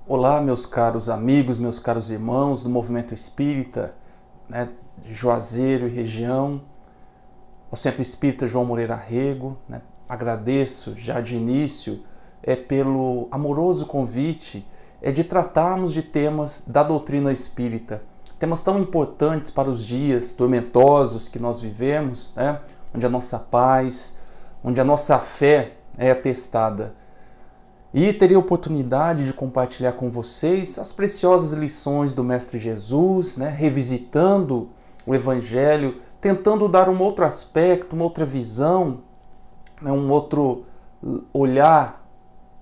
Olá, meus caros amigos, meus caros irmãos do Movimento Espírita, de Juazeiro e região, ao Centro Espírita João Moreira Rego. Agradeço já de início pelo amoroso convite de tratarmos de temas da doutrina espírita, temas tão importantes para os dias tormentosos que nós vivemos, onde a nossa paz, onde a nossa fé é atestada. E terei a oportunidade de compartilhar com vocês as preciosas lições do Mestre Jesus, revisitando o Evangelho, tentando dar um outro aspecto, uma outra visão, um outro olhar,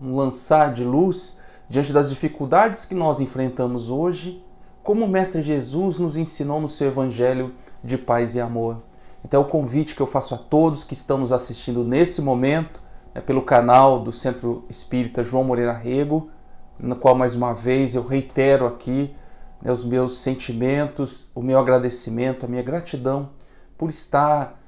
um lançar de luz diante das dificuldades que nós enfrentamos hoje, como o Mestre Jesus nos ensinou no seu Evangelho de paz e amor. Então é o convite que eu faço a todos que estão nos assistindo nesse momento, pelo canal do Centro Espírita João Moreira Rego, no qual mais uma vez eu reitero aqui os meus sentimentos, o meu agradecimento, a minha gratidão por estar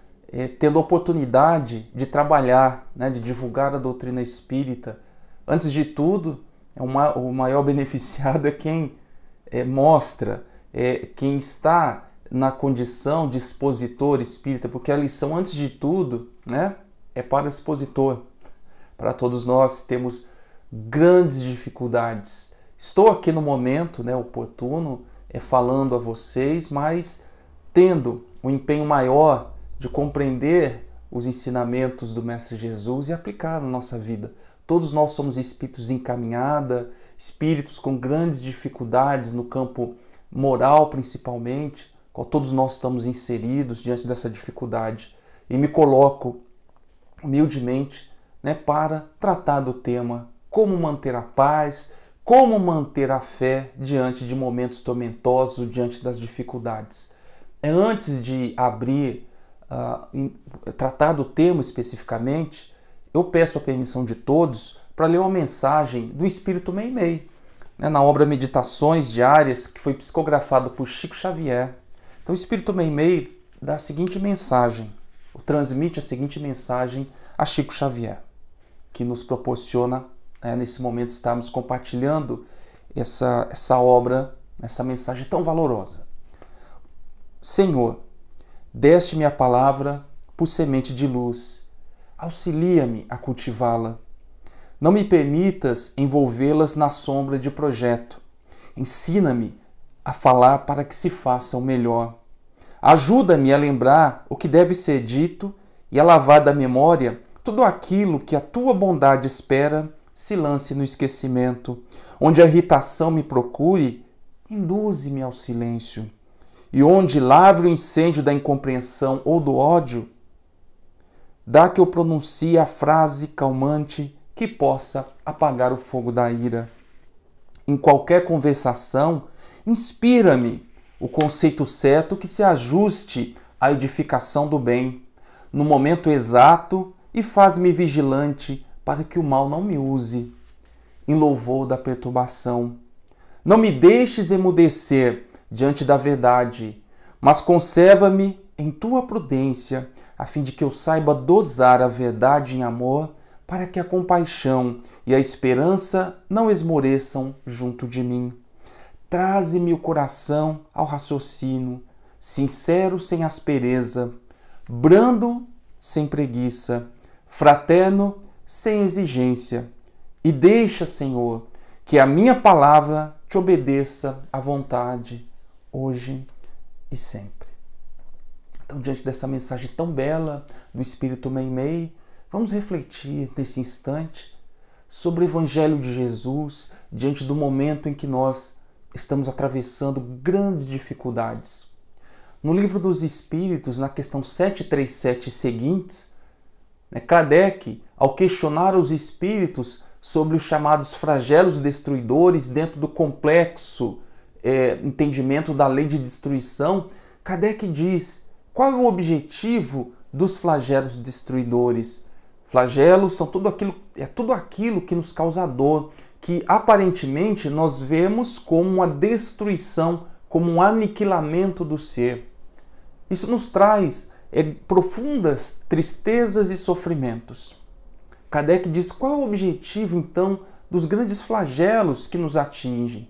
tendo a oportunidade de trabalhar, de divulgar a doutrina espírita. Antes de tudo, o maior beneficiado é quem mostra, quem está na condição de expositor espírita, porque a lição, antes de tudo, é para o expositor. Para todos nós temos grandes dificuldades. Estou aqui no momento oportuno falando a vocês, mas tendo um empenho maior de compreender os ensinamentos do Mestre Jesus e aplicar na nossa vida. Todos nós somos espíritos encaminhados, espíritos com grandes dificuldades no campo moral principalmente, qual todos nós estamos inseridos diante dessa dificuldade. E me coloco humildemente para tratar do tema como manter a paz, como manter a fé diante de momentos tormentosos, diante das dificuldades. Antes de abrir, tratar do tema especificamente, eu peço a permissão de todos para ler uma mensagem do Espírito Meimei, na obra Meditações Diárias, que foi psicografado por Chico Xavier. Então o Espírito Meimei dá a seguinte mensagem, transmite a seguinte mensagem a Chico Xavier, que nos proporciona, nesse momento, estarmos compartilhando essa obra, essa mensagem tão valorosa. Senhor, deste-me a palavra por semente de luz, auxilia-me a cultivá-la. Não me permitas envolvê-las na sombra de projeto. Ensina-me a falar para que se faça o melhor. Ajuda-me a lembrar o que deve ser dito e a lavar da memória tudo aquilo que a tua bondade espera se lance no esquecimento. Onde a irritação me procure, induze-me ao silêncio. E onde lavre o incêndio da incompreensão ou do ódio, dá que eu pronuncie a frase calmante que possa apagar o fogo da ira. Em qualquer conversação, inspira-me o conceito certo que se ajuste à edificação do bem, no momento exato, e faz-me vigilante para que o mal não me use, em louvor da perturbação. Não me deixes emudecer diante da verdade, mas conserva-me em tua prudência, a fim de que eu saiba dosar a verdade em amor, para que a compaixão e a esperança não esmoreçam junto de mim. Traze-me o coração ao raciocínio, sincero sem aspereza, brando sem preguiça, fraterno sem exigência, e deixa, Senhor, que a minha palavra te obedeça à vontade, hoje e sempre. Então, diante dessa mensagem tão bela do Espírito Meimei, vamos refletir nesse instante sobre o Evangelho de Jesus, diante do momento em que nós estamos atravessando grandes dificuldades. No Livro dos Espíritos, na questão 737 e seguintes, Kardec, ao questionar os espíritos sobre os chamados flagelos destruidores dentro do complexo entendimento da lei de destruição, Kardec diz: qual é o objetivo dos flagelos destruidores? Flagelos são tudo aquilo que nos causa dor, que aparentemente nós vemos como uma destruição, como um aniquilamento do ser. Isso nos traz profundas tristezas e sofrimentos. Kardec diz: qual é o objetivo, então, dos grandes flagelos que nos atingem.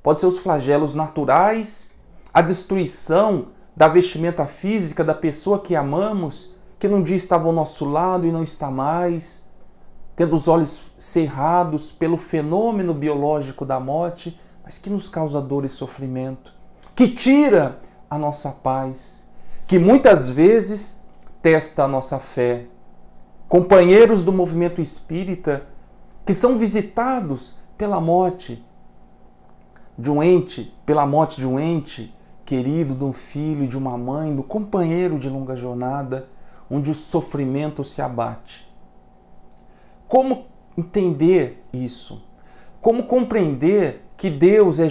Pode ser os flagelos naturais, a destruição da vestimenta física da pessoa que amamos, que num dia estava ao nosso lado e não está mais, tendo os olhos cerrados pelo fenômeno biológico da morte, mas que nos causa dor e sofrimento, que tira a nossa paz, que muitas vezes testa a nossa fé. Companheiros do movimento espírita que são visitados pela morte de um ente, querido, de um filho, de uma mãe, do companheiro de longa jornada, onde o sofrimento se abate. Como entender isso? Como compreender que Deus é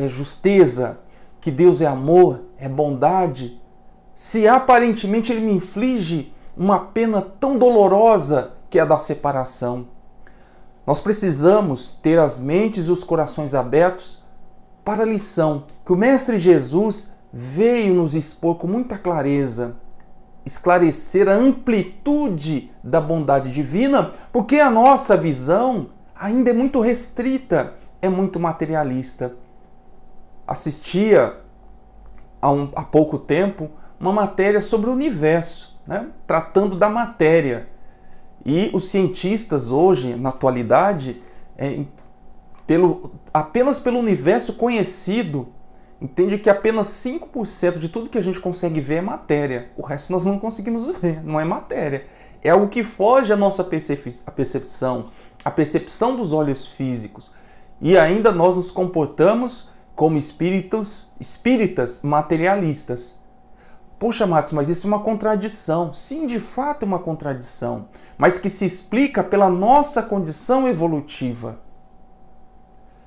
justeza, que Deus é amor, é bondade, se aparentemente Ele me inflige uma pena tão dolorosa que é a da separação? Nós precisamos ter as mentes e os corações abertos para a lição que o Mestre Jesus veio nos expor com muita clareza, esclarecer a amplitude da bondade divina, porque a nossa visão ainda é muito restrita, é muito materialista. Assistia há pouco tempo uma matéria sobre o universo, tratando da matéria. E os cientistas hoje, na atualidade, apenas pelo universo conhecido, entende que apenas 5% de tudo que a gente consegue ver é matéria. O resto nós não conseguimos ver, não é matéria. É algo que foge à nossa percepção, a percepção dos olhos físicos. E ainda nós nos comportamos como espíritas materialistas. Poxa, Marcos, mas isso é uma contradição. Sim, de fato é uma contradição, mas que se explica pela nossa condição evolutiva.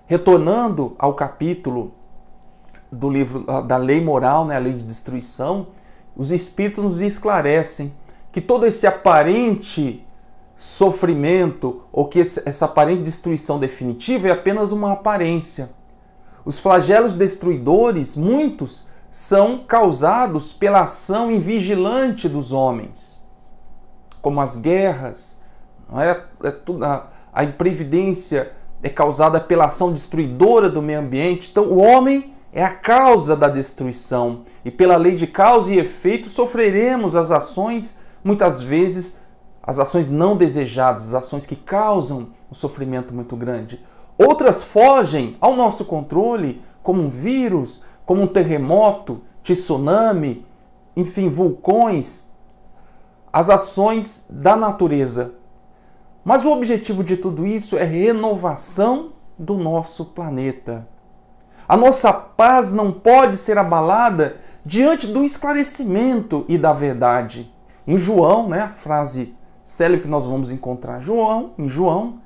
Retornando ao capítulo do livro da lei moral, a lei de destruição, os espíritos nos esclarecem que todo esse aparente sofrimento ou que essa aparente destruição definitiva é apenas uma aparência. Os flagelos destruidores, muitos, são causados pela ação invigilante dos homens, como as guerras, a imprevidência é causada pela ação destruidora do meio ambiente. Então o homem é a causa da destruição e pela lei de causa e efeito sofreremos as ações, muitas vezes as ações não desejadas, as ações que causam um sofrimento muito grande. Outras fogem ao nosso controle, como um vírus, como um terremoto, tsunami, enfim, vulcões, as ações da natureza. Mas o objetivo de tudo isso é renovação do nosso planeta. A nossa paz não pode ser abalada diante do esclarecimento e da verdade. Em João, a frase célebre que nós vamos encontrar em João,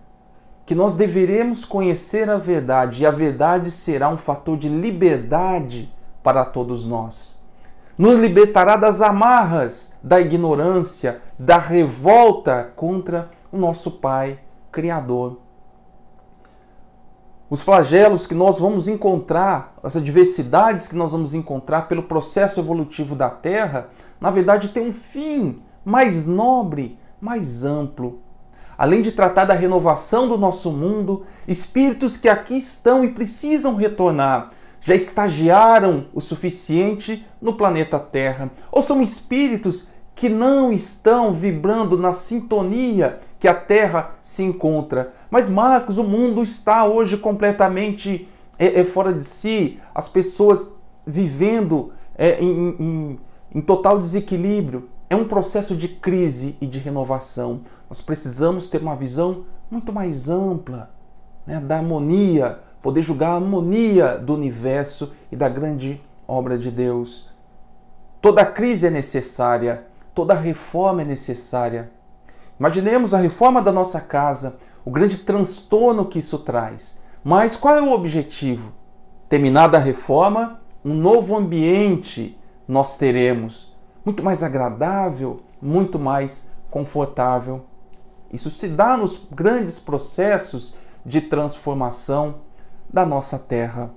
que nós deveremos conhecer a verdade, e a verdade será um fator de liberdade para todos nós. Nos libertará das amarras da ignorância, da revolta contra o nosso Pai Criador. Os flagelos que nós vamos encontrar, as adversidades que nós vamos encontrar pelo processo evolutivo da Terra, na verdade tem um fim mais nobre, mais amplo. Além de tratar da renovação do nosso mundo, espíritos que aqui estão e precisam retornar, já estagiaram o suficiente no planeta Terra, ou são espíritos que não estão vibrando na sintonia que a Terra se encontra. Mas, Marcos, o mundo está hoje completamente fora de si, as pessoas vivendo em total desequilíbrio. É um processo de crise e de renovação. Nós precisamos ter uma visão muito mais ampla, da harmonia, poder julgar a harmonia do universo e da grande obra de Deus. Toda crise é necessária, toda reforma é necessária. Imaginemos a reforma da nossa casa, o grande transtorno que isso traz. Mas qual é o objetivo? Terminada a reforma, um novo ambiente nós teremos, muito mais agradável, muito mais confortável. Isso se dá nos grandes processos de transformação da nossa terra.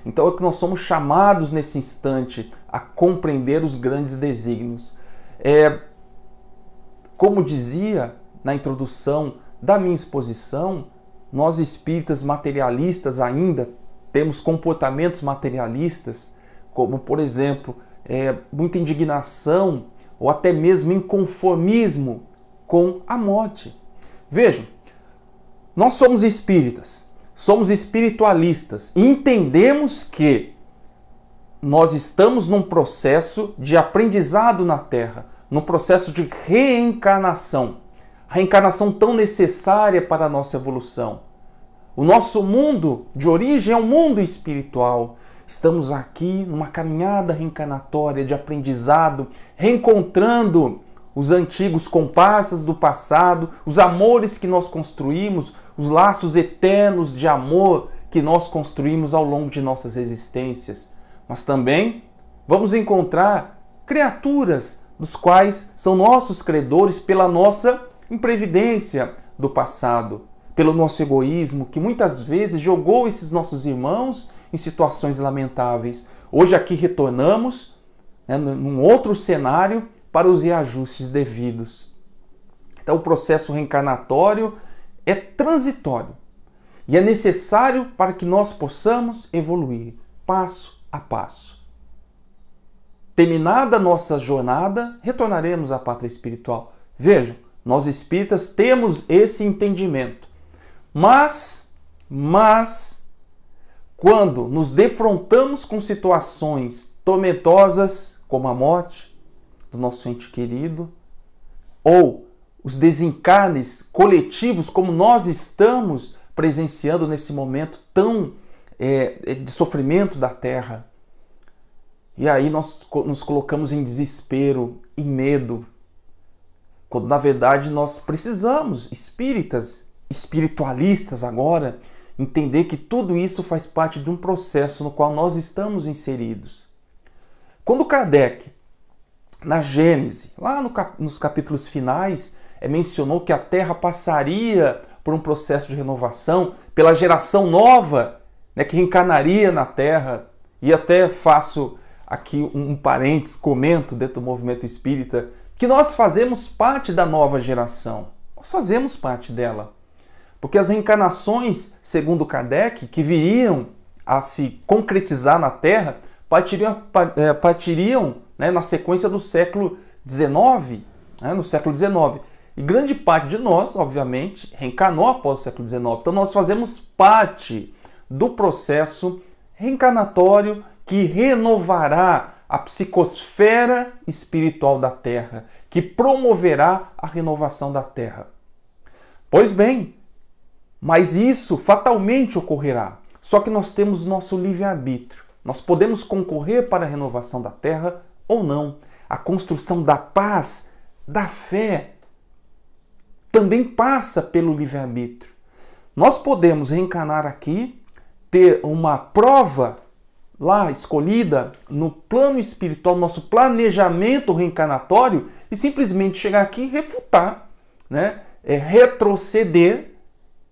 Então é que nós somos chamados nesse instante a compreender os grandes desígnios. Como dizia na introdução da minha exposição, nós espíritas materialistas ainda temos comportamentos materialistas, como, por exemplo, muita indignação ou até mesmo inconformismo com a morte. Vejam, nós somos espíritas, somos espiritualistas e entendemos que nós estamos num processo de aprendizado na Terra, num processo de reencarnação. A reencarnação tão necessária para a nossa evolução. O nosso mundo de origem é um mundo espiritual. Estamos aqui numa caminhada reencarnatória de aprendizado, reencontrando os antigos comparsas do passado, os amores que nós construímos, os laços eternos de amor que nós construímos ao longo de nossas existências. Mas também vamos encontrar criaturas dos quais são nossos credores pela nossa imprevidência do passado, pelo nosso egoísmo, que muitas vezes jogou esses nossos irmãos em situações lamentáveis. Hoje aqui retornamos, num outro cenário, para os reajustes devidos. Então o processo reencarnatório é transitório e é necessário para que nós possamos evoluir passo a passo. Terminada a nossa jornada, retornaremos à pátria espiritual. Vejam, nós espíritas temos esse entendimento. Mas, quando nos defrontamos com situações tormentosas, como a morte do nosso ente querido, ou os desencarnes coletivos, como nós estamos presenciando nesse momento tão de sofrimento da Terra, e aí nós nos colocamos em desespero, em medo, quando na verdade nós precisamos, espíritas, espiritualistas agora, entender que tudo isso faz parte de um processo no qual nós estamos inseridos. Quando Kardec, na Gênese, lá nos capítulos finais, mencionou que a Terra passaria por um processo de renovação, pela geração nova, que reencarnaria na Terra, e até faço aqui um parênteses, comento dentro do movimento espírita, que nós fazemos parte da nova geração. Nós fazemos parte dela. Porque as reencarnações, segundo Kardec, que viriam a se concretizar na Terra, partiriam na sequência do século XIX, no século XIX. E grande parte de nós, obviamente, reencarnou após o século XIX. Então nós fazemos parte do processo reencarnatório que renovará a psicosfera espiritual da Terra, que promoverá a renovação da Terra. Pois bem, mas isso fatalmente ocorrerá. Só que nós temos nosso livre-arbítrio. Nós podemos concorrer para a renovação da Terra ou não. A construção da paz, da fé, também passa pelo livre-arbítrio. Nós podemos reencarnar aqui, ter uma prova lá escolhida no plano espiritual, nosso planejamento reencarnatório, e simplesmente chegar aqui e refutar, retroceder,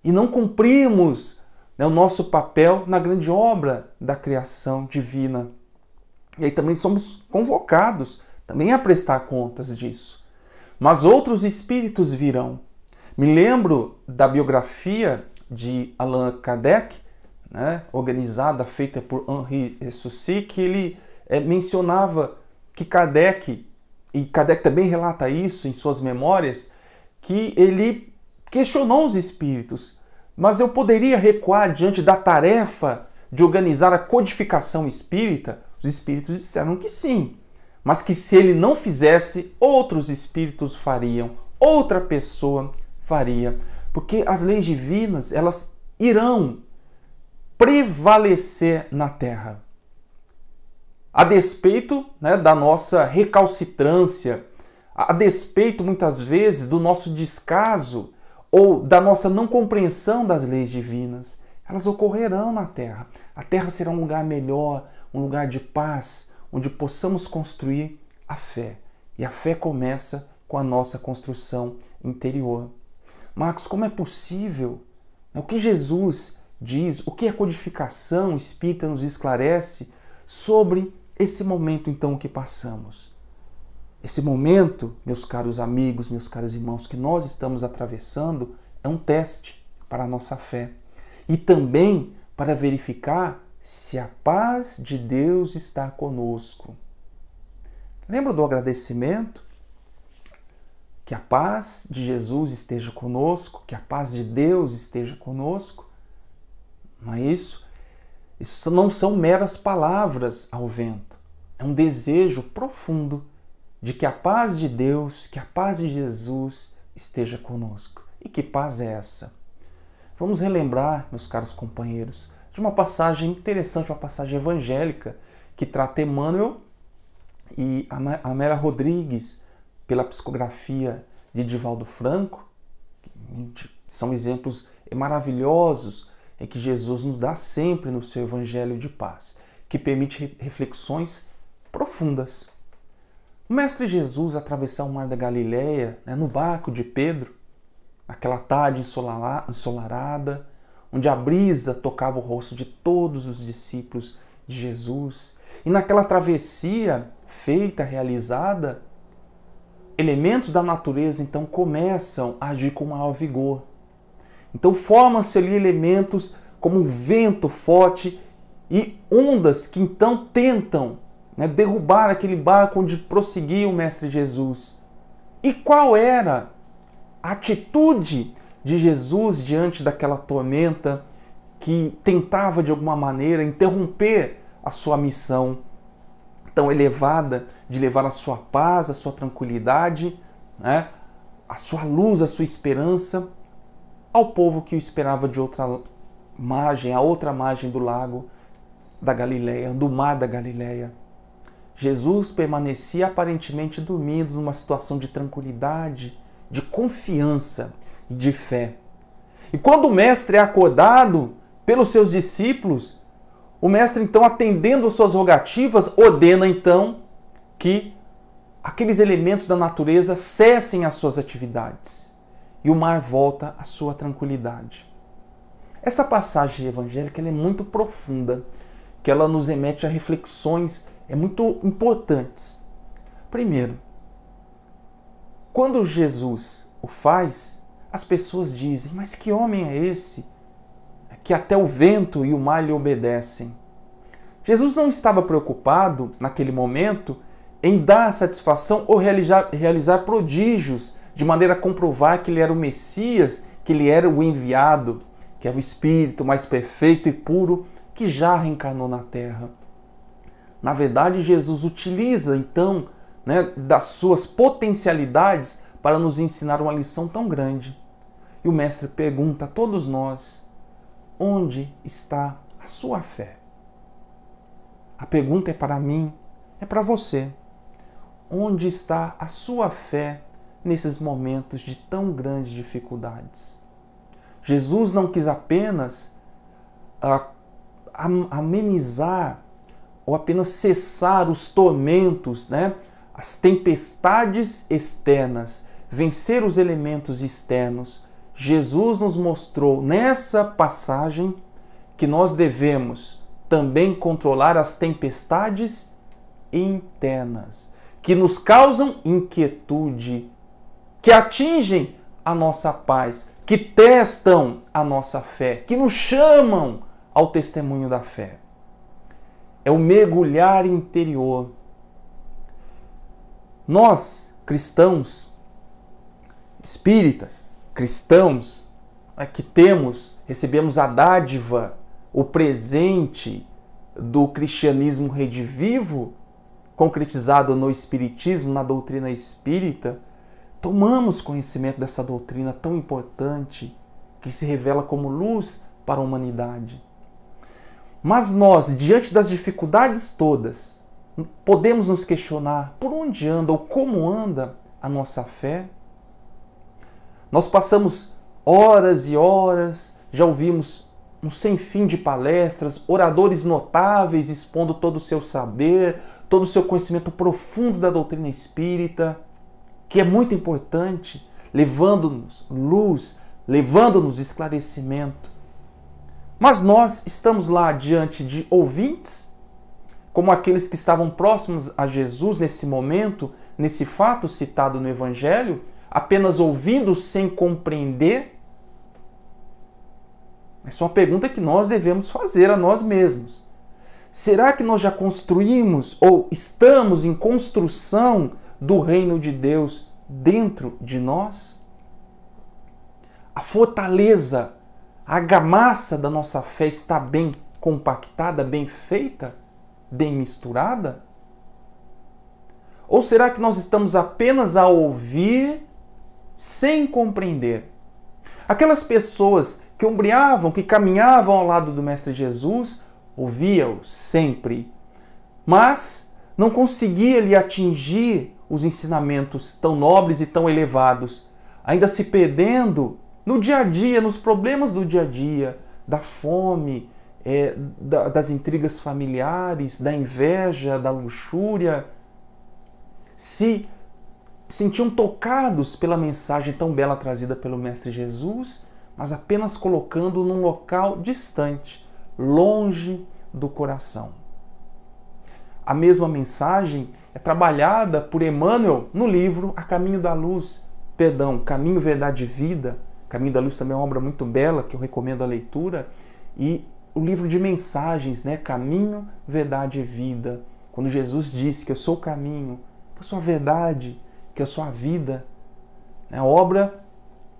e não cumprimos o nosso papel na grande obra da criação divina. E aí também somos convocados também a prestar contas disso. Mas outros espíritos virão. Me lembro da biografia de Allan Kardec, organizada, feita por Henri Saussure, que ele mencionava que Kardec, e Kardec também relata isso em suas memórias, que ele questionou os espíritos, mas eu poderia recuar diante da tarefa de organizar a codificação espírita? Os espíritos disseram que sim, mas que se ele não fizesse, outros espíritos fariam, outra pessoa faria, porque as leis divinas, elas irão prevalecer na Terra. A despeito da nossa recalcitrância, a despeito muitas vezes do nosso descaso ou da nossa não compreensão das leis divinas, elas ocorrerão na Terra. A Terra será um lugar melhor, um lugar de paz, onde possamos construir a fé. E a fé começa com a nossa construção interior. Marcos, como é possível? O que Jesus diz, o que a codificação espírita nos esclarece sobre esse momento então que passamos? Esse momento, meus caros amigos, meus caros irmãos, que nós estamos atravessando é um teste para a nossa fé e também para verificar se a paz de Deus está conosco. Lembra do agradecimento? Que a paz de Jesus esteja conosco, que a paz de Deus esteja conosco. Mas isso não são meras palavras ao vento. É um desejo profundo de que a paz de Deus, que a paz de Jesus esteja conosco. E que paz é essa? Vamos relembrar, meus caros companheiros, de uma passagem interessante, uma passagem evangélica que trata Emmanuel e Amélia Rodrigues pela psicografia de Divaldo Franco. São exemplos maravilhosos em que Jesus nos dá sempre no seu evangelho de paz, que permite reflexões profundas. O Mestre Jesus atravessar o mar da Galileia, no barco de Pedro, naquela tarde ensolarada, onde a brisa tocava o rosto de todos os discípulos de Jesus. E naquela travessia feita, realizada, elementos da natureza então começam a agir com maior vigor. Então formam-se ali elementos como um vento forte e ondas que então tentam derrubar aquele barco onde prosseguia o Mestre Jesus. E qual era a atitude de Jesus diante daquela tormenta que tentava de alguma maneira interromper a sua missão tão elevada de levar a sua paz, a sua tranquilidade, a sua luz, a sua esperança ao povo que o esperava de outra margem, a outra margem do lago da Galileia, do mar da Galileia. Jesus permanecia aparentemente dormindo numa situação de tranquilidade, de confiança e de fé. E quando o Mestre é acordado pelos seus discípulos, o Mestre então, atendendo às suas rogativas, ordena então que aqueles elementos da natureza cessem as suas atividades e o mar volta à sua tranquilidade. Essa passagem evangélica ela é muito profunda, que ela nos remete a reflexões muito importantes. Primeiro, quando Jesus o faz, as pessoas dizem, mas que homem é esse que até o vento e o mar lhe obedecem? Jesus não estava preocupado, naquele momento, em dar satisfação ou realizar prodígios, de maneira a comprovar que ele era o Messias, que ele era o enviado, que é o Espírito mais perfeito e puro, que já reencarnou na Terra. Na verdade, Jesus utiliza, então, das suas potencialidades para nos ensinar uma lição tão grande. E o Mestre pergunta a todos nós, onde está a sua fé? A pergunta é para mim, é para você. Onde está a sua fé nesses momentos de tão grandes dificuldades? Jesus não quis apenas amenizar ou apenas cessar os tormentos, as tempestades externas, vencer os elementos externos. Jesus nos mostrou nessa passagem que nós devemos também controlar as tempestades internas, que nos causam inquietude, que atingem a nossa paz, que testam a nossa fé, que nos chamam ao testemunho da fé. É o mergulhar interior. Nós, cristãos, espíritas, cristãos, que recebemos a dádiva, o presente do cristianismo redivivo, concretizado no espiritismo, na doutrina espírita, tomamos conhecimento dessa doutrina tão importante, que se revela como luz para a humanidade. Mas nós, diante das dificuldades todas, podemos nos questionar por onde anda ou como anda a nossa fé? Nós passamos horas e horas, já ouvimos um sem fim de palestras, oradores notáveis expondo todo o seu saber, todo o seu conhecimento profundo da doutrina espírita, que é muito importante, levando-nos luz, levando-nos esclarecimento. Mas nós estamos lá diante de ouvintes, como aqueles que estavam próximos a Jesus nesse momento, nesse fato citado no Evangelho, apenas ouvindo sem compreender? Essa é uma pergunta que nós devemos fazer a nós mesmos. Será que nós já construímos ou estamos em construção do reino de Deus dentro de nós? A fortaleza, a argamassa da nossa fé está bem compactada, bem feita, bem misturada? Ou será que nós estamos apenas a ouvir sem compreender? Aquelas pessoas que ombreavam, que caminhavam ao lado do Mestre Jesus, ouviam sempre, mas não conseguia lhe atingir os ensinamentos tão nobres e tão elevados, ainda se perdendo no dia a dia, nos problemas do dia a dia, da fome, das intrigas familiares, da inveja, da luxúria, se sentiam tocados pela mensagem tão bela trazida pelo Mestre Jesus, mas apenas colocando num local distante, longe do coração. A mesma mensagem é trabalhada por Emmanuel no livro A Caminho da Luz, Caminho, Verdade e Vida. Caminho da Luz também é uma obra muito bela, que eu recomendo a leitura. E o livro de mensagens, né? Caminho, Verdade e Vida. Quando Jesus disse que eu sou o caminho, que eu sou a verdade, que eu sou a vida. É a obra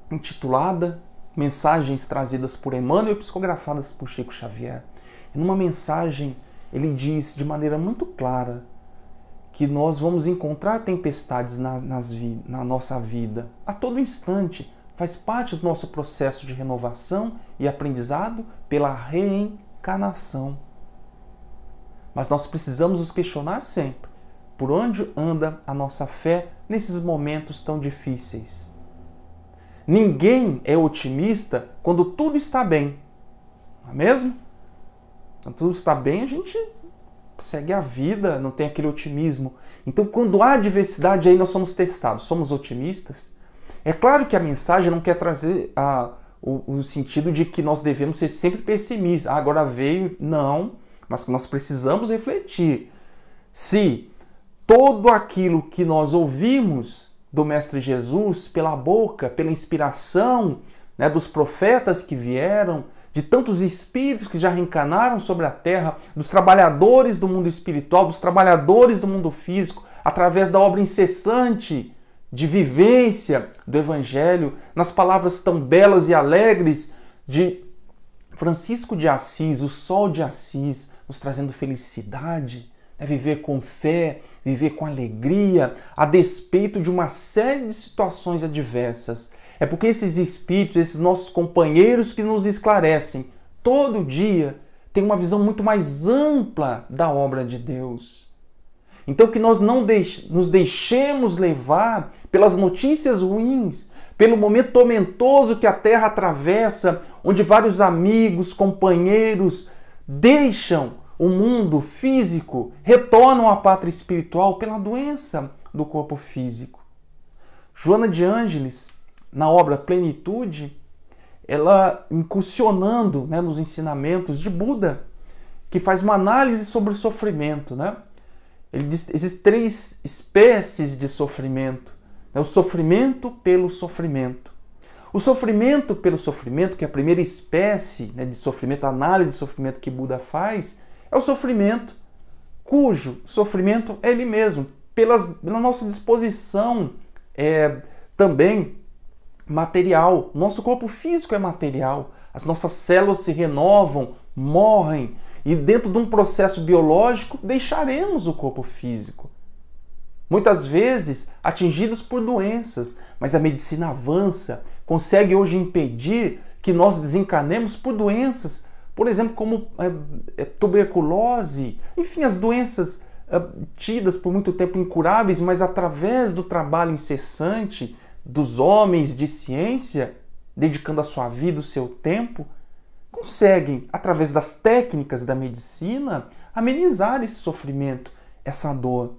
intitulada Mensagens trazidas por Emmanuel e psicografadas por Chico Xavier. E numa mensagem ele diz de maneira muito clara que nós vamos encontrar tempestades na nossa vida a todo instante. Faz parte do nosso processo de renovação e aprendizado pela reencarnação. Mas nós precisamos nos questionar sempre por onde anda a nossa fé nesses momentos tão difíceis. Ninguém é otimista quando tudo está bem, não é mesmo? Quando tudo está bem, a gente segue a vida, não tem aquele otimismo. Então, quando há adversidade, aí nós somos testados. Somos otimistas? É claro que a mensagem não quer trazer o sentido de que nós devemos ser sempre pessimistas. Agora veio, não, mas que nós precisamos refletir. Se todo aquilo que nós ouvimos do Mestre Jesus, pela boca, pela inspiração, né, dos profetas que vieram, de tantos espíritos que já reencarnaram sobre a Terra, dos trabalhadores do mundo espiritual, dos trabalhadores do mundo físico, através da obra incessante de vivência do Evangelho, nas palavras tão belas e alegres de Francisco de Assis, o Sol de Assis, nos trazendo felicidade, viver com fé, viver com alegria, a despeito de uma série de situações adversas. É porque esses espíritos, esses nossos companheiros que nos esclarecem todo dia, têm uma visão muito mais ampla da obra de Deus. Então que nós não nos deixemos levar pelas notícias ruins, pelo momento tormentoso que a Terra atravessa, onde vários amigos, companheiros deixam o mundo físico, retornam à pátria espiritual pela doença do corpo físico. Joana de Ângeles, na obra Plenitude, ela incursionando, né, nos ensinamentos de Buda, que faz uma análise sobre o sofrimento, né? Ele diz que existem 3 espécies de sofrimento. Né? O sofrimento pelo sofrimento. O sofrimento pelo sofrimento, que é a primeira espécie, né, de sofrimento, a análise de sofrimento que Buda faz, é o sofrimento cujo sofrimento é ele mesmo, pela nossa disposição também material. Nosso corpo físico é material, as nossas células se renovam, morrem, e dentro de um processo biológico deixaremos o corpo físico. Muitas vezes atingidos por doenças, mas a medicina avança, consegue hoje impedir que nós desencarnemos por doenças, por exemplo, como tuberculose, enfim, as doenças tidas por muito tempo incuráveis, mas através do trabalho incessante dos homens de ciência, dedicando a sua vida, o seu tempo, conseguem, através das técnicas da medicina, amenizar esse sofrimento, essa dor.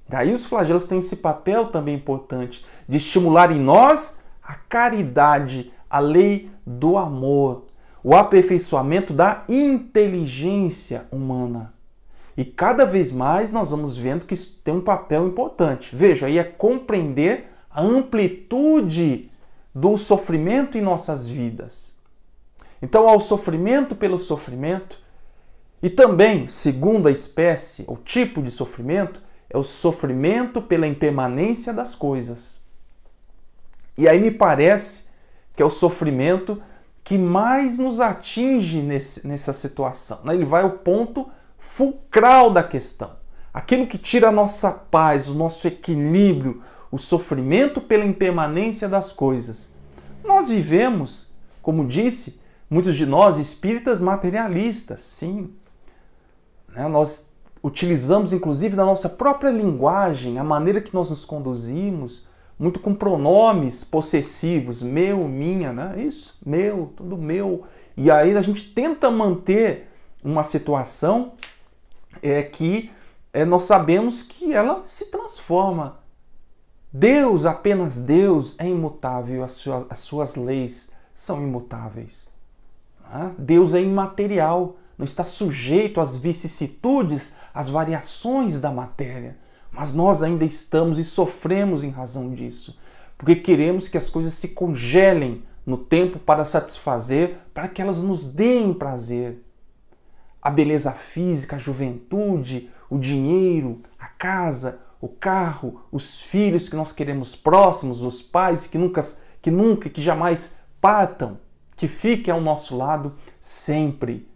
Daí os flagelos têm esse papel também importante de estimular em nós a caridade, a lei do amor, o aperfeiçoamento da inteligência humana. E cada vez mais nós vamos vendo que isso tem um papel importante. Veja, aí é compreender a amplitude do sofrimento em nossas vidas. Então há o sofrimento pelo sofrimento, e também, segunda espécie, o tipo de sofrimento, é o sofrimento pela impermanência das coisas. E aí me parece que é o sofrimento que mais nos atinge nessa situação. Ele vai ao ponto fulcral da questão. Aquilo que tira a nossa paz, o nosso equilíbrio, o sofrimento pela impermanência das coisas. Nós vivemos, como disse, muitos de nós espíritas materialistas, sim. Nós utilizamos, inclusive, na nossa própria linguagem, a maneira que nós nos conduzimos, muito com pronomes possessivos, meu, minha, né? Isso, meu, tudo meu. E aí a gente tenta manter uma situação que nós sabemos que ela se transforma. Deus, apenas Deus, é imutável, as suas leis são imutáveis. Deus é imaterial, não está sujeito às vicissitudes, às variações da matéria. Mas nós ainda estamos e sofremos em razão disso, porque queremos que as coisas se congelem no tempo para satisfazer, para que elas nos deem prazer. A beleza física, a juventude, o dinheiro, a casa, o carro, os filhos que nós queremos próximos, os pais que jamais partam, que fiquem ao nosso lado sempre.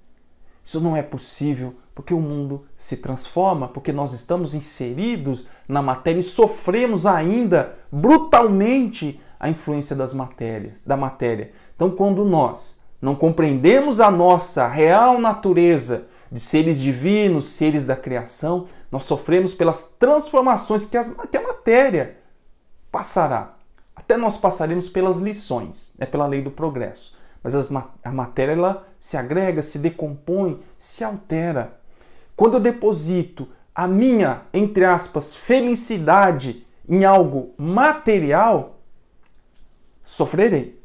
Isso não é possível porque o mundo se transforma, porque nós estamos inseridos na matéria e sofremos ainda brutalmente a influência da matéria. Então, quando nós não compreendemos a nossa real natureza de seres divinos, seres da criação, nós sofremos pelas transformações que a matéria passará. Até nós passaremos pelas lições, pela lei do progresso. Mas a matéria ela se agrega, se decompõe, se altera. Quando eu deposito a minha, entre aspas, felicidade em algo material, sofrerei.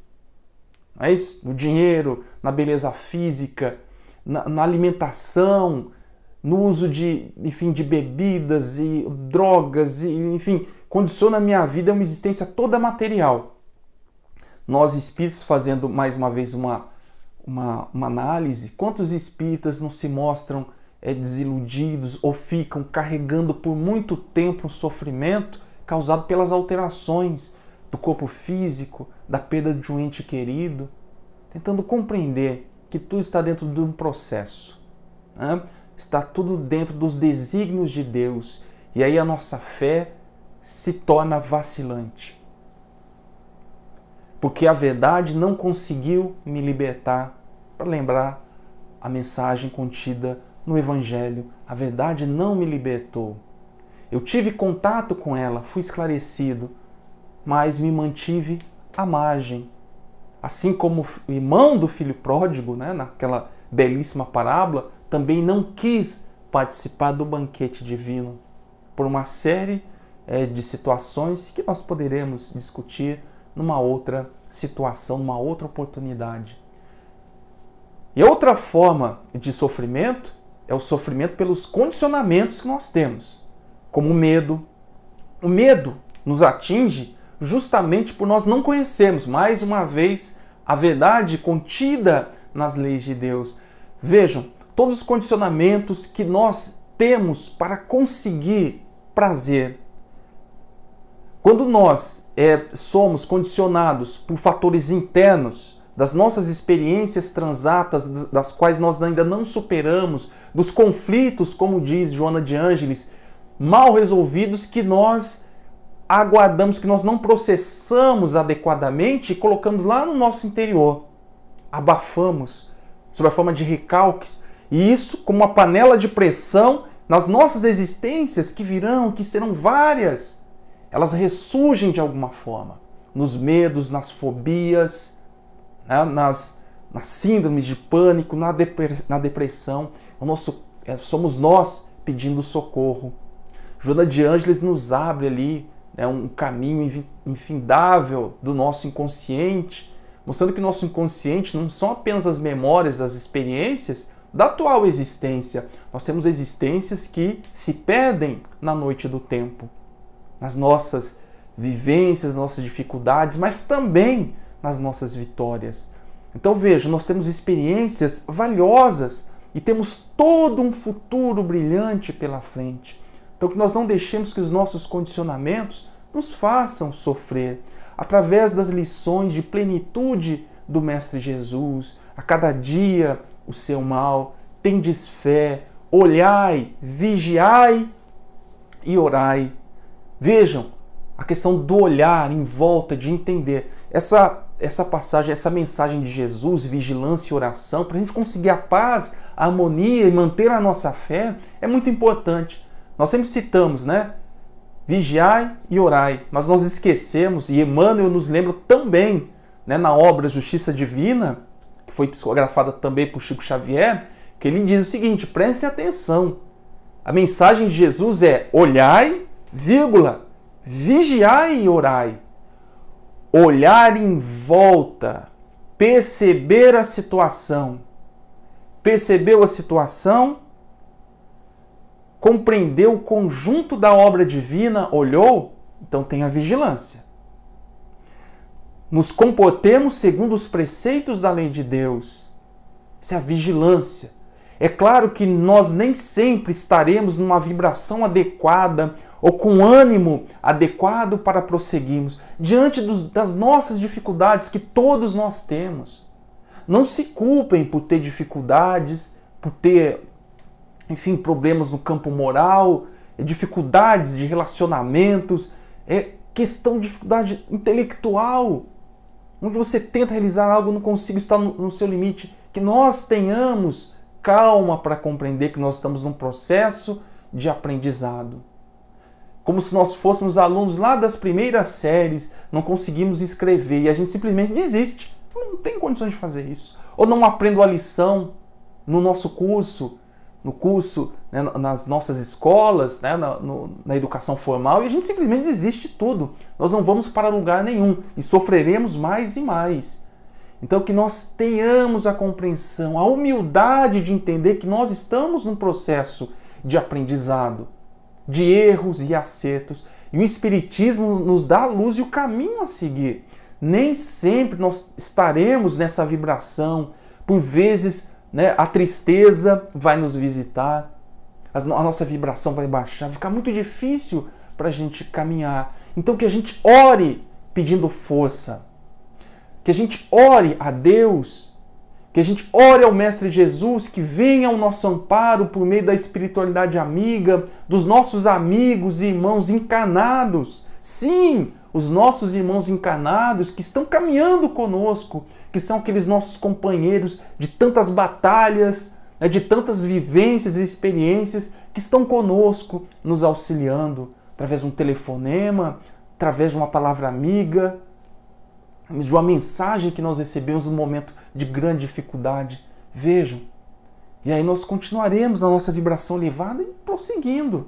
Não é isso? No dinheiro, na beleza física, na alimentação, no uso de bebidas e drogas, condiciona a minha vida a uma existência toda material. Nós espíritas, fazendo mais uma vez uma análise, quantos espíritas não se mostram desiludidos ou ficam carregando por muito tempo um sofrimento causado pelas alterações do corpo físico, da perda de um ente querido, tentando compreender que tudo está dentro de um processo, né? Está tudo dentro dos desígnios de Deus, e aí a nossa fé se torna vacilante. Porque a verdade não conseguiu me libertar, para lembrar a mensagem contida no Evangelho. A verdade não me libertou. Eu tive contato com ela, fui esclarecido, mas me mantive à margem. Assim como o irmão do filho pródigo, né, naquela belíssima parábola, também não quis participar do banquete divino, por uma série de situações que nós poderemos discutir numa outra situação, numa outra oportunidade. E outra forma de sofrimento é o sofrimento pelos condicionamentos que nós temos, como o medo. O medo nos atinge justamente por nós não conhecermos, mais uma vez, a verdade contida nas leis de Deus. Vejam, todos os condicionamentos que nós temos para conseguir prazer. Quando nós somos condicionados por fatores internos, das nossas experiências transatas, das quais nós ainda não superamos, dos conflitos, como diz Joana de Ângeles, mal resolvidos, que nós aguardamos, que nós não processamos adequadamente e colocamos lá no nosso interior. Abafamos, sob a forma de recalques, e isso como uma panela de pressão nas nossas existências que virão, que serão várias. Elas ressurgem de alguma forma, nos medos, nas fobias, né? nas síndromes de pânico, na depressão. Somos nós pedindo socorro. Joana de Ângeles nos abre ali um caminho infindável do nosso inconsciente, mostrando que nosso inconsciente não são apenas as memórias, as experiências da atual existência. Nós temos existências que se perdem na noite do tempo, nas nossas vivências, nas nossas dificuldades, mas também nas nossas vitórias. Então veja, nós temos experiências valiosas e temos todo um futuro brilhante pela frente. Então que nós não deixemos que os nossos condicionamentos nos façam sofrer. Através das lições de plenitude do Mestre Jesus, a cada dia o seu mal, tendes fé, olhai, vigiai e orai. Vejam, a questão do olhar em volta, de entender. Essa passagem, essa mensagem de Jesus, vigilância e oração, para a gente conseguir a paz, a harmonia e manter a nossa fé, é muito importante. Nós sempre citamos, né? Vigiai e orai, mas nós esquecemos, e Emmanuel nos lembra também, né, na obra Justiça Divina, que foi psicografada também por Chico Xavier, que ele diz o seguinte, prestem atenção, a mensagem de Jesus é olhai, vírgula, vigiai e orai. Olhar em volta, perceber a situação. Percebeu a situação? Compreendeu o conjunto da obra divina? Olhou? Então tenha vigilância. Nos comportemos segundo os preceitos da lei de Deus. Isso é a vigilância. É claro que nós nem sempre estaremos numa vibração adequada ou com ânimo adequado para prosseguirmos diante das nossas dificuldades que todos nós temos. Não se culpem por ter dificuldades, por ter, enfim, problemas no campo moral, dificuldades de relacionamentos, questão de dificuldade intelectual, onde você tenta realizar algo e não consigo estar no seu limite. Que nós tenhamos calma para compreender que nós estamos num processo de aprendizado. Como se nós fôssemos alunos lá das primeiras séries, não conseguimos escrever e a gente simplesmente desiste. Não tem condições de fazer isso. Ou não aprendo a lição no nosso curso, no curso, né, nas nossas escolas, né, na educação formal, e a gente simplesmente desiste de tudo. Nós não vamos para lugar nenhum e sofreremos mais e mais. Então que nós tenhamos a compreensão, a humildade de entender que nós estamos num processo de aprendizado, de erros e acertos. E o Espiritismo nos dá a luz e o caminho a seguir. Nem sempre nós estaremos nessa vibração. Por vezes, né, a tristeza vai nos visitar, a nossa vibração vai baixar, vai ficar muito difícil para a gente caminhar. Então que a gente ore pedindo força, que a gente ore a Deus, que a gente ore ao Mestre Jesus, que venha ao nosso amparo por meio da espiritualidade amiga, dos nossos amigos e irmãos encarnados. Sim, os nossos irmãos encarnados que estão caminhando conosco, que são aqueles nossos companheiros de tantas batalhas, né, de tantas vivências e experiências, que estão conosco, nos auxiliando, através de um telefonema, através de uma palavra amiga, de uma mensagem que nós recebemos num momento de grande dificuldade. Vejam. E aí nós continuaremos na nossa vibração elevada e prosseguindo.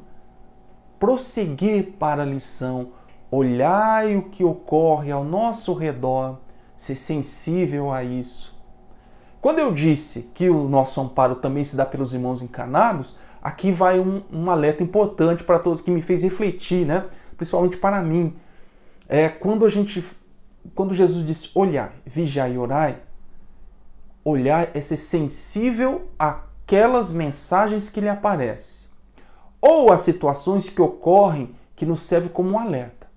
Prosseguir para a lição. Olhai o que ocorre ao nosso redor. Ser sensível a isso. Quando eu disse que o nosso amparo também se dá pelos irmãos encarnados, aqui vai um alerta importante para todos, que me fez refletir, né? Principalmente para mim. Quando Jesus disse olhai, vigiai e orai, olhar é ser sensível àquelas mensagens que lhe aparecem, ou às situações que ocorrem que nos servem como um alerta.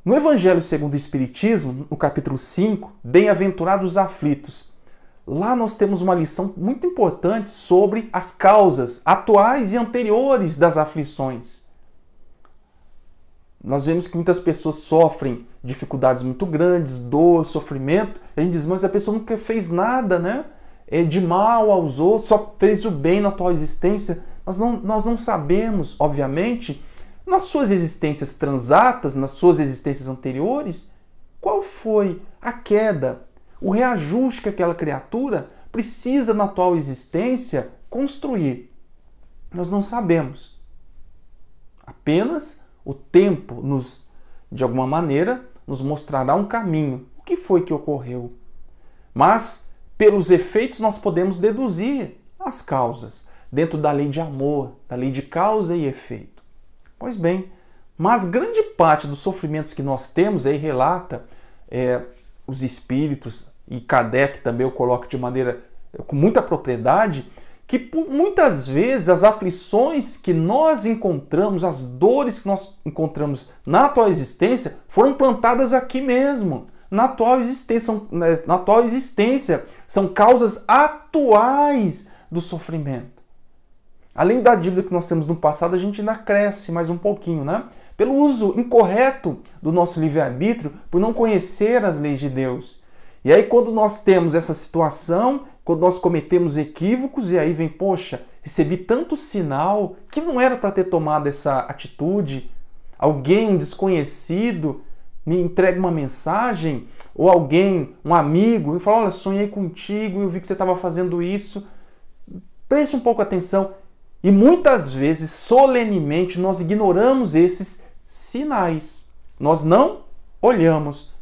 No Evangelho segundo o Espiritismo, no capítulo 5, Bem-aventurados os aflitos, lá nós temos uma lição muito importante sobre as causas atuais e anteriores das aflições. Nós vemos que muitas pessoas sofrem dificuldades muito grandes, dor, sofrimento. A gente diz, mas a pessoa nunca fez nada, né, de mal aos outros, só fez o bem na atual existência. Mas nós não sabemos, obviamente, nas suas existências transatas, nas suas existências anteriores, qual foi a queda, o reajuste que aquela criatura precisa na atual existência construir. Nós não sabemos. Apenas o tempo, de alguma maneira, nos mostrará um caminho. O que foi que ocorreu? Mas, pelos efeitos, nós podemos deduzir as causas, dentro da lei de amor, da lei de causa e efeito. Pois bem, mas grande parte dos sofrimentos que nós temos, aí relata os espíritos, e Kardec também o coloca de maneira com muita propriedade, que muitas vezes as aflições que nós encontramos, as dores que nós encontramos na atual existência, foram plantadas aqui mesmo, na atual existência, são causas atuais do sofrimento. Além da dívida que nós temos no passado, a gente ainda cresce mais um pouquinho, né? Pelo uso incorreto do nosso livre-arbítrio, por não conhecer as leis de Deus. E aí quando nós temos essa situação, quando nós cometemos equívocos, e aí vem, poxa, recebi tanto sinal que não era para ter tomado essa atitude, alguém, um desconhecido, me entrega uma mensagem, ou alguém, um amigo, me fala, olha, sonhei contigo e eu vi que você estava fazendo isso. Preste um pouco atenção. E muitas vezes, solenemente, nós ignoramos esses sinais. Nós não olhamos.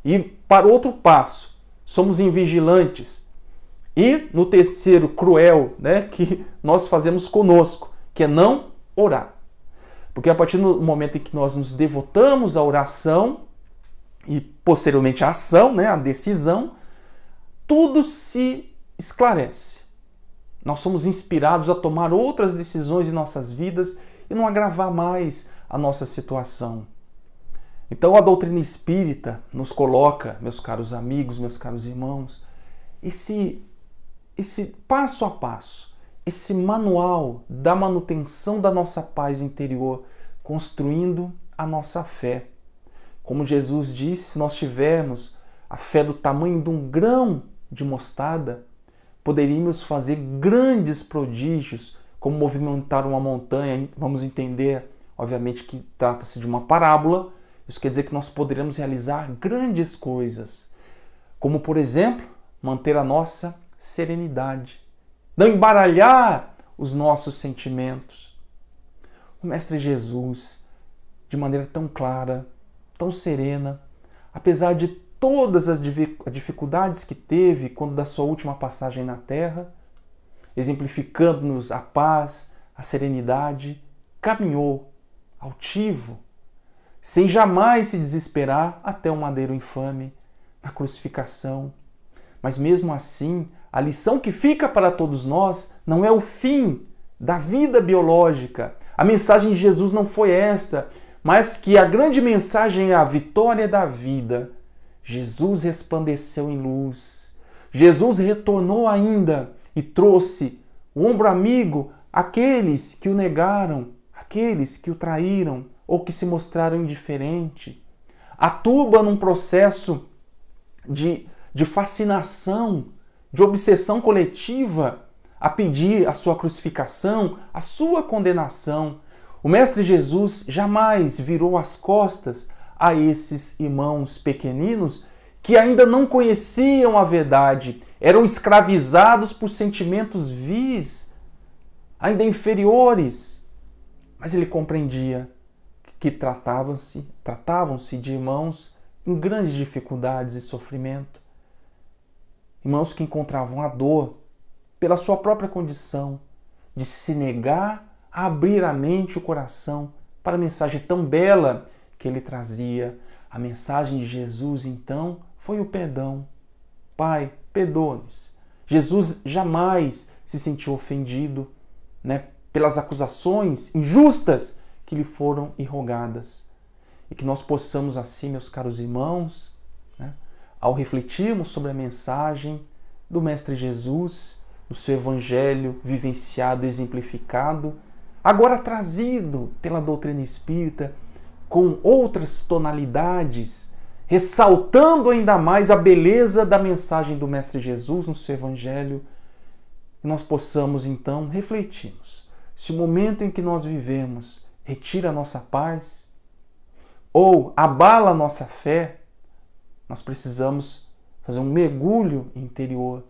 E para outro passo, somos invigilantes. E no terceiro cruel, né, que nós fazemos conosco, que é não orar. Porque a partir do momento em que nós nos devotamos à oração e posteriormente à ação, né, à decisão, tudo se esclarece. Nós somos inspirados a tomar outras decisões em nossas vidas e não agravar mais a nossa situação. Então a doutrina espírita nos coloca, meus caros amigos, meus caros irmãos, esse passo a passo, esse manual da manutenção da nossa paz interior, construindo a nossa fé. Como Jesus disse, se nós tivermos a fé do tamanho de um grão de mostarda, poderíamos fazer grandes prodígios, como movimentar uma montanha. Vamos entender, obviamente, que trata-se de uma parábola. Isso quer dizer que nós poderemos realizar grandes coisas, como, por exemplo, manter a nossa serenidade, não embaralhar os nossos sentimentos. O Mestre Jesus, de maneira tão clara, tão serena, apesar de todas as dificuldades que teve quando da sua última passagem na Terra, exemplificando-nos a paz, a serenidade, caminhou altivo, sem jamais se desesperar até o madeiro infame, na crucificação. Mas mesmo assim, a lição que fica para todos nós não é o fim da vida biológica. A mensagem de Jesus não foi essa, mas que a grande mensagem é a vitória da vida. Jesus resplandeceu em luz. Jesus retornou ainda e trouxe o ombro amigo àqueles que o negaram, àqueles que o traíram ou que se mostraram indiferentes. Atua num processo de fascinação, de obsessão coletiva, a pedir a sua crucificação, a sua condenação. O Mestre Jesus jamais virou as costas a esses irmãos pequeninos que ainda não conheciam a verdade, eram escravizados por sentimentos vis, ainda inferiores. Mas ele compreendia que tratavam-se de irmãos em grandes dificuldades e sofrimento. Irmãos que encontravam a dor pela sua própria condição de se negar a abrir a mente e o coração para a mensagem tão bela que ele trazia. A mensagem de Jesus, então, foi o perdão. Pai, perdoa-nos. Jesus jamais se sentiu ofendido, né, pelas acusações injustas que lhe foram irrogadas. E que nós possamos assim, meus caros irmãos, né, ao refletirmos sobre a mensagem do Mestre Jesus, do seu Evangelho vivenciado, exemplificado, agora trazido pela doutrina espírita, com outras tonalidades, ressaltando ainda mais a beleza da mensagem do Mestre Jesus no seu Evangelho, e nós possamos então refletirmos se o momento em que nós vivemos retira a nossa paz ou abala a nossa fé. Nós precisamos fazer um mergulho interior,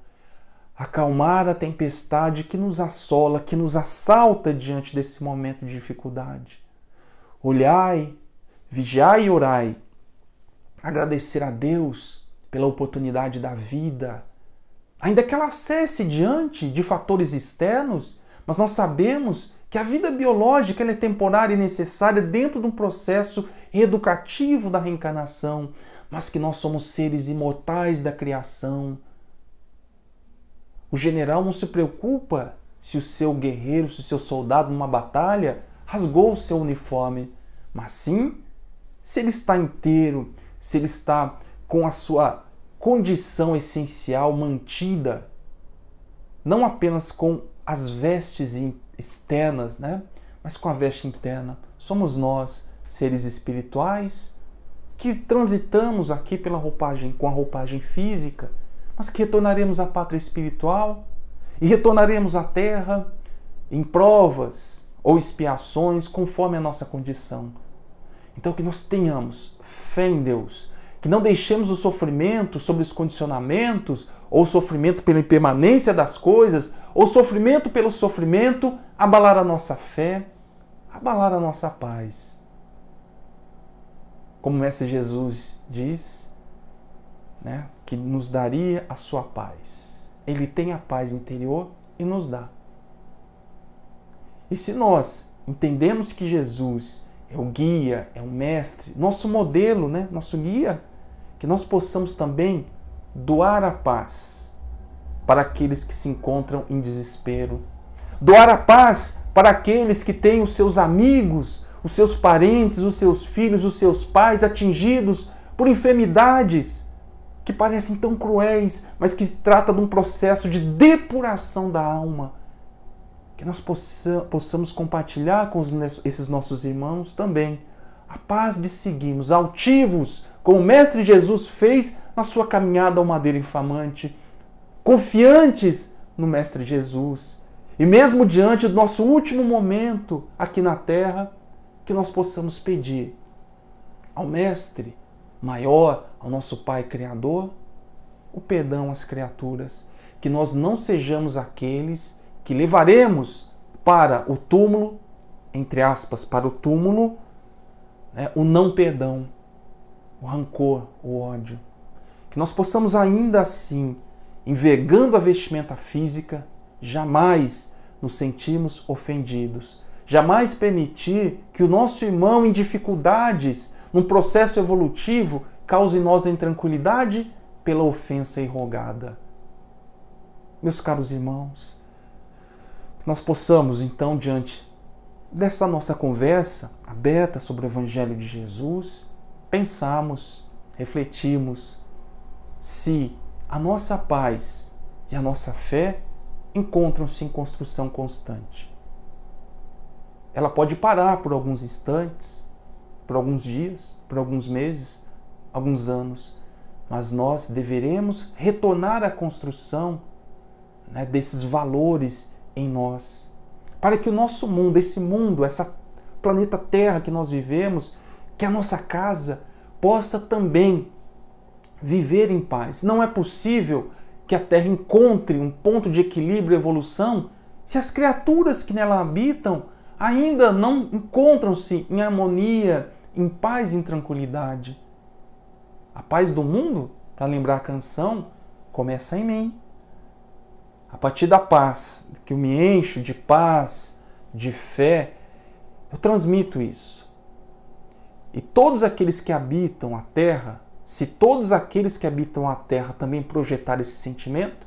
acalmar a tempestade que nos assola, que nos assalta diante desse momento de dificuldade. Olhai, vigiai e orai. Agradecer a Deus pela oportunidade da vida, ainda que ela cesse diante de fatores externos, mas nós sabemos que a vida biológica ela é temporária e necessária dentro de um processo educativo da reencarnação. mas que nós somos seres imortais da criação. O general não se preocupa se o seu guerreiro, se o seu soldado numa batalha rasgou o seu uniforme, mas sim se ele está inteiro, se ele está com a sua condição essencial mantida, não apenas com as vestes externas, né? Mas com a veste interna. Somos nós, seres espirituais, que transitamos aqui pela roupagem, com a roupagem física, mas que retornaremos à pátria espiritual e retornaremos à terra em provas ou expiações conforme a nossa condição. Então que nós tenhamos fé em Deus, que não deixemos o sofrimento sobre os condicionamentos, ou o sofrimento pela impermanência das coisas, ou o sofrimento pelo sofrimento abalar a nossa fé, abalar a nossa paz. Como o Mestre Jesus diz, né, que nos daria a sua paz. Ele tem a paz interior e nos dá. E se nós entendemos que Jesus é o guia, é o mestre, nosso modelo, né, nosso guia, que nós possamos também doar a paz para aqueles que se encontram em desespero. Doar a paz para aqueles que têm os seus amigos, os seus parentes, os seus filhos, os seus pais atingidos por enfermidades que parecem tão cruéis, mas que se trata de um processo de depuração da alma. Que nós possamos compartilhar com esses nossos irmãos também a paz de seguirmos altivos, como o Mestre Jesus fez na sua caminhada ao madeiro infamante, confiantes no Mestre Jesus. E mesmo diante do nosso último momento aqui na Terra, que nós possamos pedir ao Mestre maior, ao nosso Pai Criador, o perdão às criaturas, que nós não sejamos aqueles que levaremos para o túmulo, entre aspas, para o túmulo, né, o não perdão, o rancor, o ódio. Que nós possamos ainda assim, envergando a vestimenta física, jamais nos sentirmos ofendidos. Jamais permitir que o nosso irmão em dificuldades, num processo evolutivo, cause em nós a intranquilidade pela ofensa irrogada. Meus caros irmãos, que nós possamos então, diante dessa nossa conversa aberta sobre o Evangelho de Jesus, pensarmos, refletirmos se a nossa paz e a nossa fé encontram-se em construção constante. Ela pode parar por alguns instantes, por alguns dias, por alguns meses, alguns anos, mas nós deveremos retornar à construção, né, desses valores em nós, para que o nosso mundo, esse mundo, essa planeta Terra que nós vivemos, que a nossa casa possa também viver em paz. Não é possível que a Terra encontre um ponto de equilíbrio e evolução se as criaturas que nela habitam ainda não encontram-se em harmonia, em paz e em tranquilidade. A paz do mundo, para lembrar a canção, começa em mim. A partir da paz, que eu me encho de paz, de fé, eu transmito isso. E todos aqueles que habitam a Terra, se todos aqueles que habitam a Terra também projetarem esse sentimento,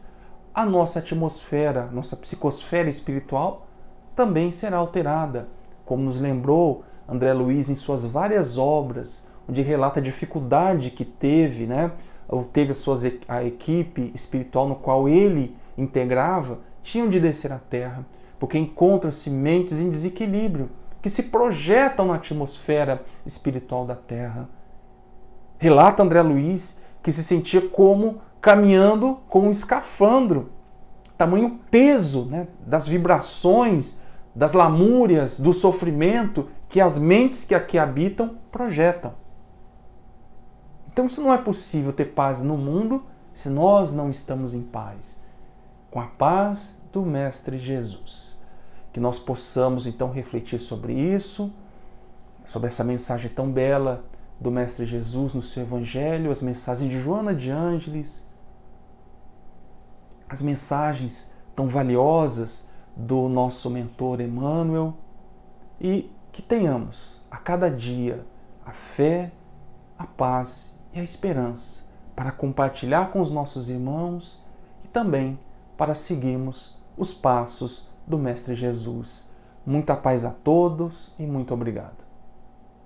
a nossa atmosfera, nossa psicosfera espiritual também será alterada. Como nos lembrou André Luiz em suas várias obras, onde relata a dificuldade que teve, né? Ou teve a equipe espiritual no qual ele integrava, tinham de descer à Terra, porque encontram-se mentes em desequilíbrio, que se projetam na atmosfera espiritual da Terra. Relata André Luiz que se sentia como caminhando com um escafandro, tamanho peso, né, das vibrações, das lamúrias, do sofrimento que as mentes que aqui habitam projetam. Então isso não é possível ter paz no mundo se nós não estamos em paz, com a paz do Mestre Jesus. Que nós possamos então refletir sobre isso, sobre essa mensagem tão bela do Mestre Jesus no seu Evangelho, as mensagens de Joana de Ângeles, as mensagens tão valiosas do nosso mentor Emmanuel, e que tenhamos a cada dia a fé, a paz e a esperança para compartilhar com os nossos irmãos e também para seguirmos os passos do Mestre Jesus. Muita paz a todos e muito obrigado.